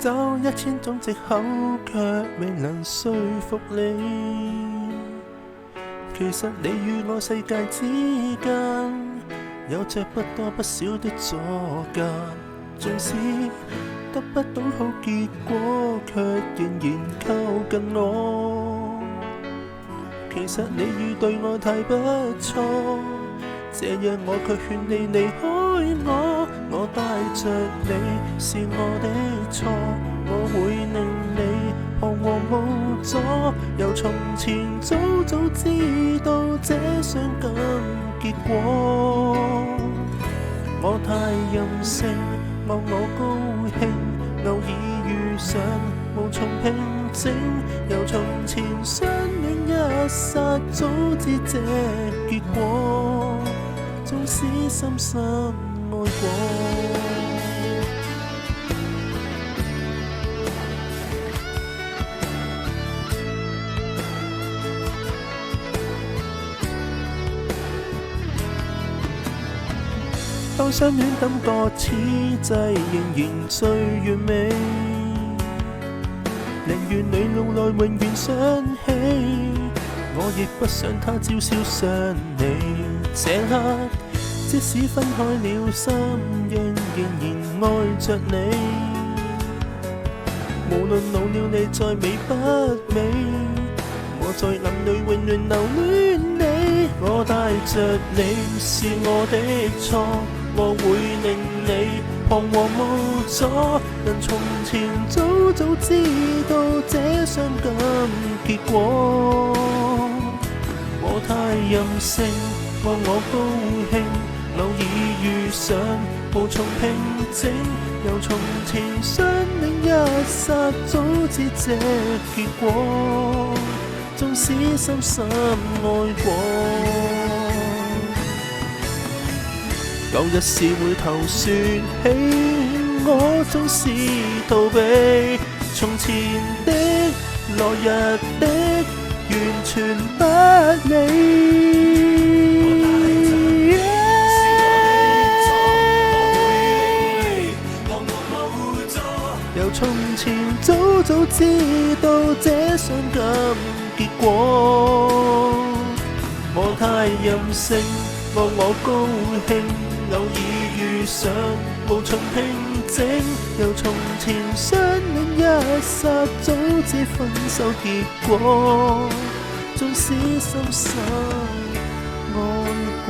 找1000種藉口，卻未能說服你。其實你與我世界之間，有着不多不少的阻隔。縱使得不到好結果，卻仍然靠近我。其實你已對我太不錯，這樣我卻勸你離開我。我帶着你是我的錯，我會令你彷徨無助。由從前早知道這傷感結果，我太任性，望我高興，偶爾遇上無從平靜。由從前相戀一剎，早知這結果，縱使深深愛過。當相戀感覺此際仍然最完美，寧願你腦內永遠想起，我亦不想他朝宵想你。這刻即使分開了，心仍然愛着你。無論老了你再美不美，我在眼裏永遠留戀你。我帶着你是我的錯，我會令你彷徨無助。但從前早知道這傷感結果，我太任性，望我高興，偶爾遇上無從平靜。由從前相戀一剎，早知這結果，縱使深深愛過。舊日事回頭說起，我總是逃避從前的來日的，完全不理。由從前早知道這傷感結果，我太任性，望我高興，偶爾遇上無從平靜。由從前相戀一剎，早知分手結果，縱使深深愛過。